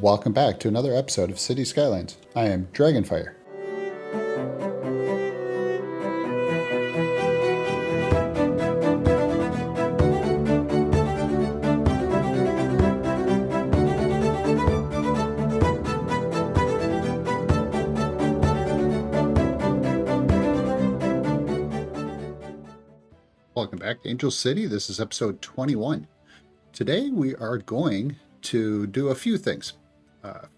Welcome back to another episode of City Skylines. I am DragonFire. Welcome back to Angel City. This is episode 21. Today we are going to do a few things.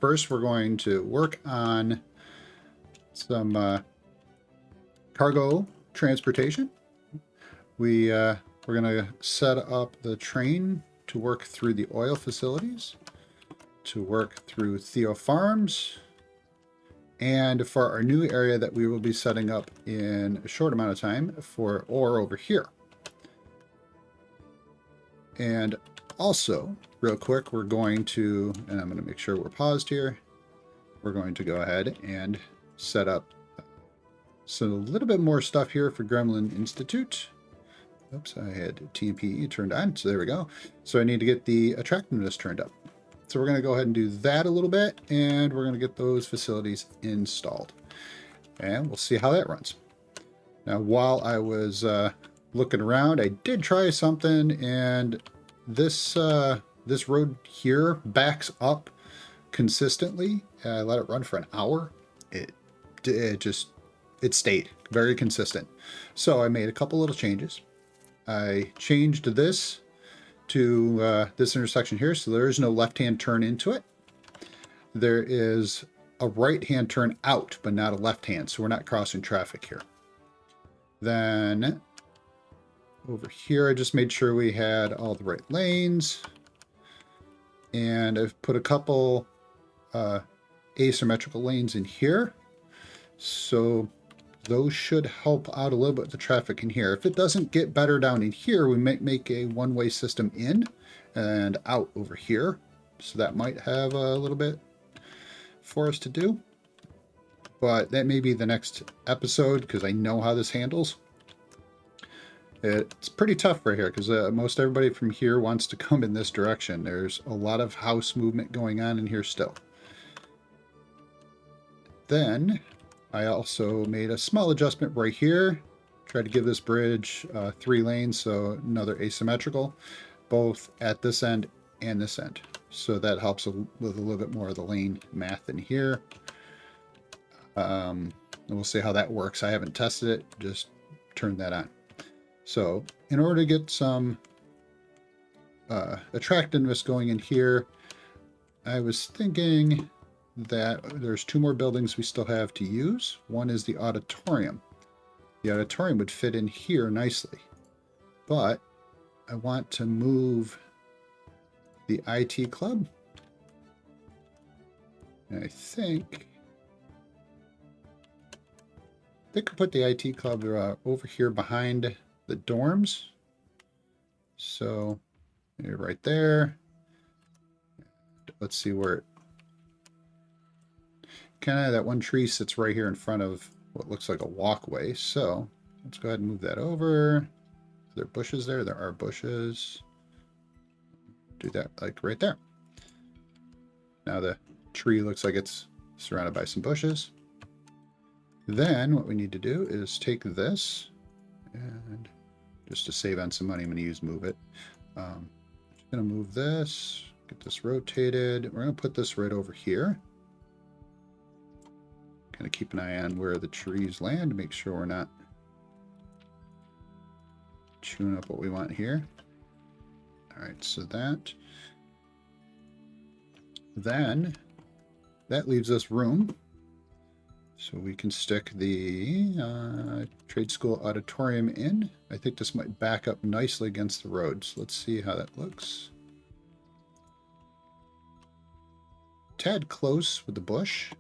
First, we're going to work on some cargo transportation. We're going to set up the train to work through the oil facilities, to work through Theo Farms, and for our new area that we will be setting up in a short amount of time for ore over here. And also, real quick, we're going to, and I'm going to make sure we're paused here, we're going to go ahead and set up a little bit more stuff here for Gremlin Institute. Oops, I had TMPE turned on, so there we go. So I need to get the attractiveness turned up. So we're going to go ahead and do that a little bit, and we're going to get those facilities installed. And we'll see how that runs. Now, while I was looking around, I did try something, and this road here backs up consistently. I let it run for an hour. It stayed very consistent. So I made a couple little changes. I changed this to this intersection here, so there is no left-hand turn into it. There is a right-hand turn out, but not a left-hand, so we're not crossing traffic here. Then over here, I just made sure we had all the right lanes. And I've put a couple asymmetrical lanes in here. So those should help out a little bit with the traffic in here. If it doesn't get better down in here, we might make a one-way system in and out over here. So that might have a little bit for us to do. But that may be the next episode because I know how this handles. It's pretty tough right here because most everybody from here wants to come in this direction. There's a lot of house movement going on in here still. Then I also made a small adjustment right here. Tried to give this bridge 3 lanes, so another asymmetrical, both at this end and this end. So that helps with a little bit more of the lane math in here. And we'll see how that works. I haven't tested it, just turned that on. So in order to get some attractiveness going in here, I was thinking that there's 2 more buildings we still have to use. One is the auditorium. The auditorium would fit in here nicely, but I want to move the IT club. And I think I could put the IT club over here behind the dorms. So right there. Let's see where it kind of, that one tree sits right here in front of what looks like a walkway. So let's go ahead and move that over. Are there bushes there? There are bushes. Do that like right there. Now the tree looks like it's surrounded by some bushes. Then what we need to do is take this, and just to save on some money, I'm going to use move it. Just going to move this, get this rotated. We're going to put this right over here. Kind of keep an eye on where the trees land to make sure we're not chewing up what we want here. All right, so then that leaves us room. So we can stick the trade school auditorium in. I think this might back up nicely against the road. So let's see how that looks. Tad close with the bush.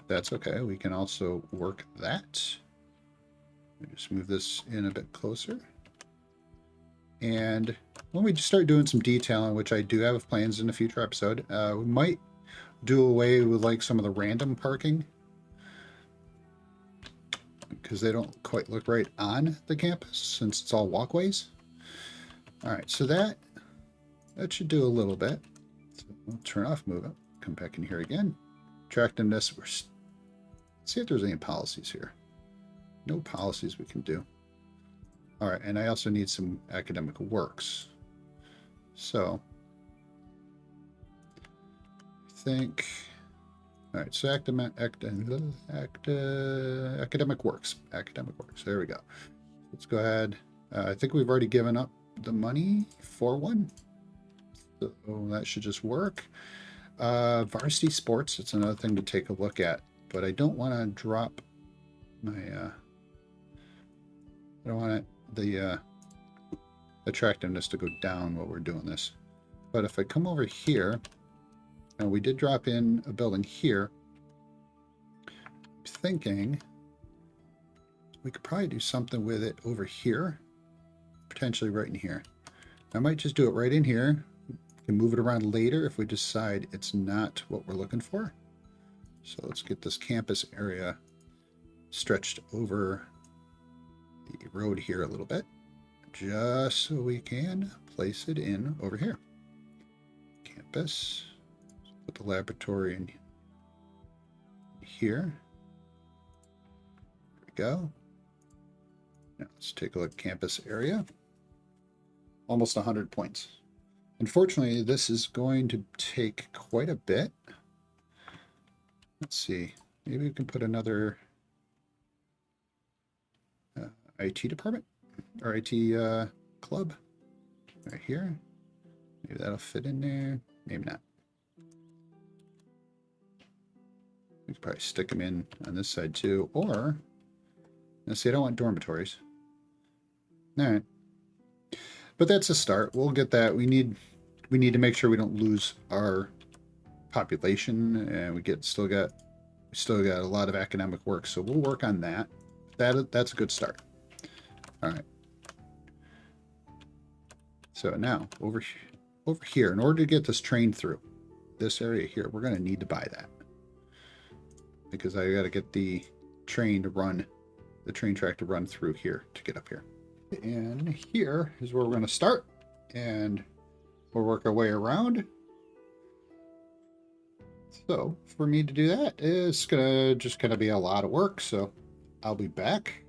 That's okay. We can also work that. Just move this in a bit closer. And when we start doing some detailing, which I do have plans in a future episode, we might do away with like some of the random parking because they don't quite look right on the campus since it's all walkways. All right, so that should do a little bit. So we'll turn off move up. Come back in here again. Attractiveness. Let's see if there's any policies here. No policies we can do. All right, and I also need some academic works. So I think, all right, so academic works. Academic works. There we go. Let's go ahead. I think we've already given up the money for one. So that should just work. Varsity sports, it's another thing to take a look at, but I don't want to drop my, I don't want the attractiveness to go down while we're doing this. But if I come over here, and we did drop in a building here, I'm thinking we could probably do something with it over here, potentially right in here. I might just do it right in here. We can move it around later if we decide it's not what we're looking for. So let's get this campus area stretched over the road here a little bit, just so we can place it in over here. Campus. Put the laboratory in here. There we go. Now let's take a look at campus area. Almost 100 points. Unfortunately, this is going to take quite a bit. Let's see. Maybe we can put another IT department or IT club right here. Maybe that'll fit in there. Maybe not. We could probably stick them in on this side too. Or, let's see, I don't want dormitories. All right. But that's a start. We'll get that. We need to make sure we don't lose our population, and we still got a lot of academic work. So we'll work on that. That's a good start. All right. So now over here, in order to get this train through this area here, we're going to need to buy that, because I got to get the train track to run through here to get up here. And here is where we're going to start, and we'll work our way around. So for me to do that, it's just gonna be a lot of work. So I'll be back.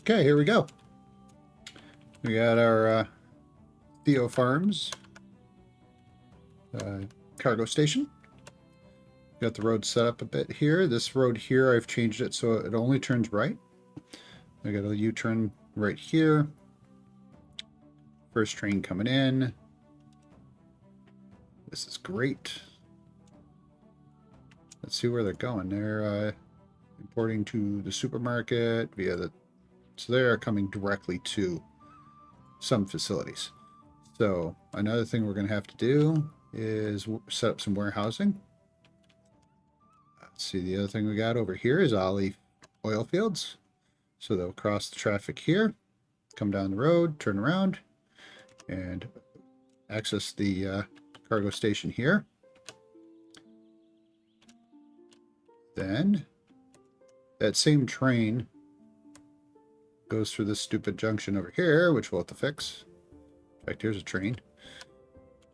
Okay, here we go. We got our Theo Farms cargo station. Got the road set up a bit here. This road here, I've changed it so it only turns right. I got a U-turn right here. First train coming in. This is great. Let's see where they're going. They're importing to the supermarket via the... So they are coming directly to some facilities. So another thing we're going to have to do is set up some warehousing. Let's see, the other thing we got over here is Ollie oil fields. So they'll cross the traffic here, come down the road, turn around, and access the cargo station here. Then that same train goes through this stupid junction over here, which we'll have to fix. In fact, here's a train.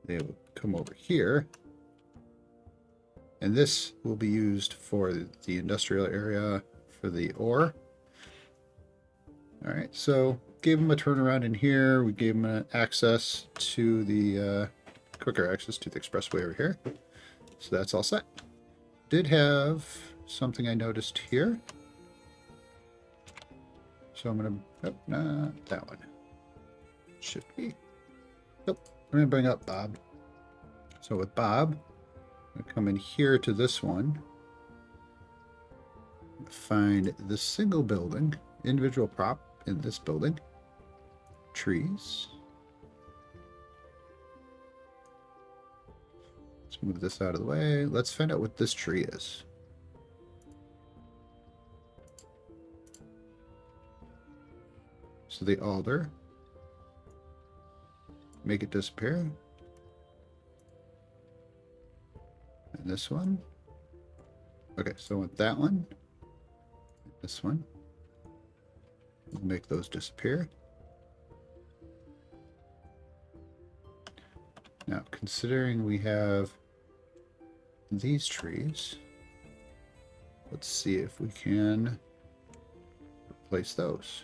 They will come over here. And this will be used for the industrial area for the ore. All right, so gave them a turnaround in here. We gave them access to the quicker access to the expressway over here. So that's all set. Did have something I noticed here. So I'm going to, oh, not that one. Should be. Nope, I'm going to bring up Bob. So with Bob, I'm going to come in here to this one. Find the single building, individual prop in this building. Trees. Let's move this out of the way. Let's find out what this tree is. So the alder. Make it disappear. And this one. Okay, so with that one. This one. We'll make those disappear. Now, considering we have these trees, let's see if we can replace those.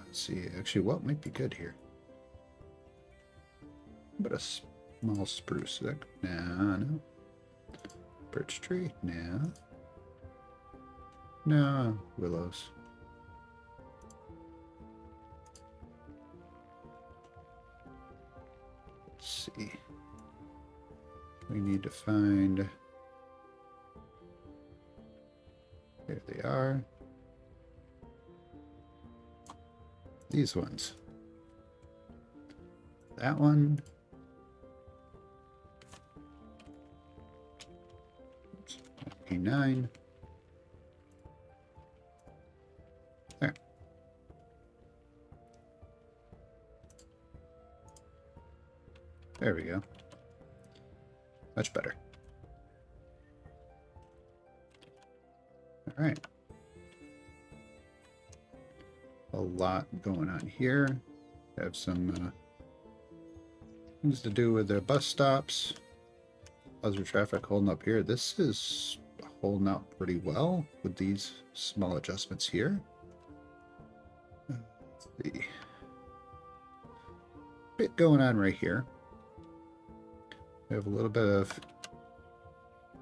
Let's see, actually, what might be good here? But a small spruce. No. Birch tree? No. No. Willows. Let's see. We need to find... There they are. These ones. That one. Oops. A9. There. There we go. Much better. All right. A lot going on here. Have some things to do with the bus stops. Other traffic holding up here. This is holding up pretty well with these small adjustments here. Let's see. Bit going on right here. We have a little bit of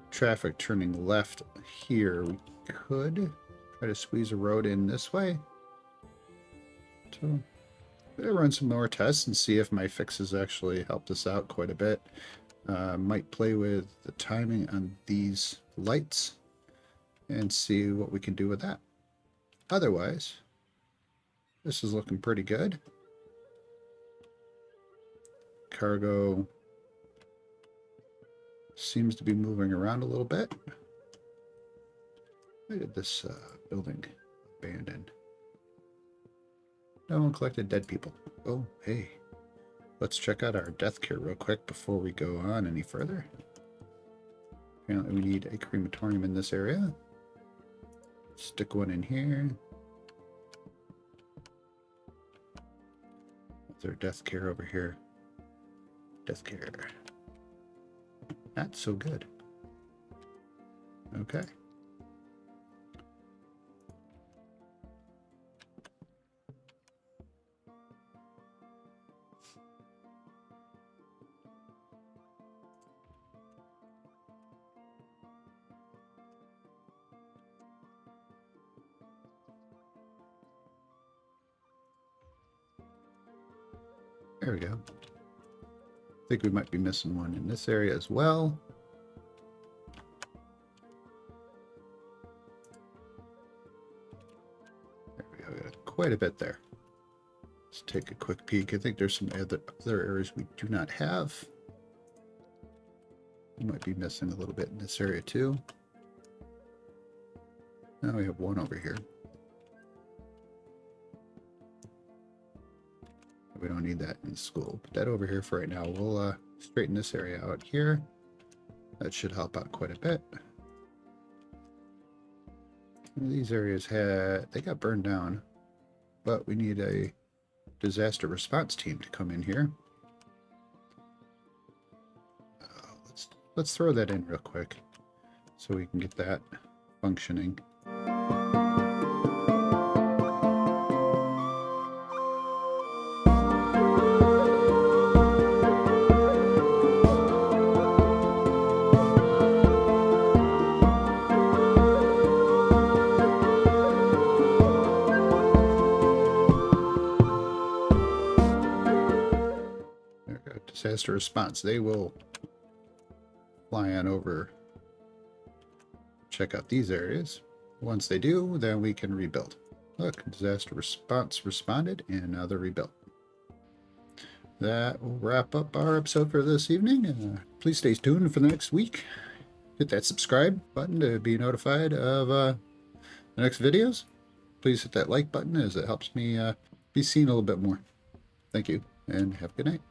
traffic turning left here. We could try to squeeze a road in this way. So I'm going to run some more tests and see if my fixes actually help this out quite a bit. Might play with the timing on these lights and see what we can do with that. Otherwise, this is looking pretty good. Cargo seems to be moving around a little bit. Why did this building abandon? No one collected dead people. Oh, hey. Let's check out our death care real quick before we go on any further. Apparently we need a crematorium in this area. Stick one in here. What's our death care over here? Death care. Not so good. Okay. There we go. I think we might be missing one in this area as well. There we go. Got quite a bit there. Let's take a quick peek. I think there's some other areas we do not have. We might be missing a little bit in this area too. Now we have one over here. We don't need that in school. Put that over here for right now. We'll straighten this area out here. That should help out quite a bit. These areas they got burned down, but we need a disaster response team to come in here. Let's throw that in real quick so we can get that functioning. Disaster response. They will fly on over, check out these areas. Once they do, then we can rebuild. Look, disaster response responded, and now they're rebuilt. That will wrap up our episode for this evening. Please stay tuned for the next week. Hit that subscribe button to be notified of the next videos. Please hit that like button as it helps me be seen a little bit more. Thank you, and have a good night.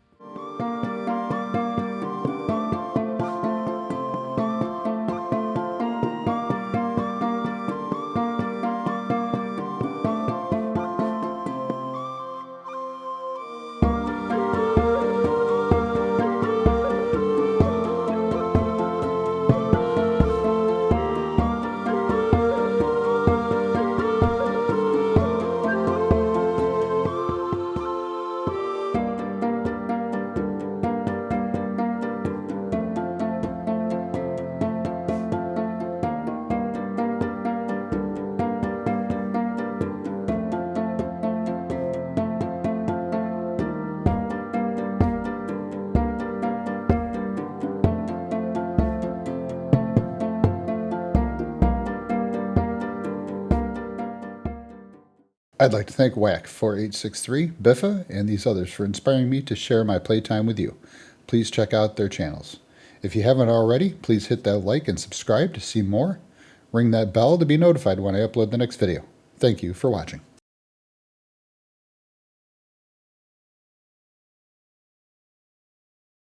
I'd like to thank Whack4863, Biffa, and these others for inspiring me to share my playtime with you. Please check out their channels. If you haven't already, please hit that like and subscribe to see more. Ring that bell to be notified when I upload the next video. Thank you for watching.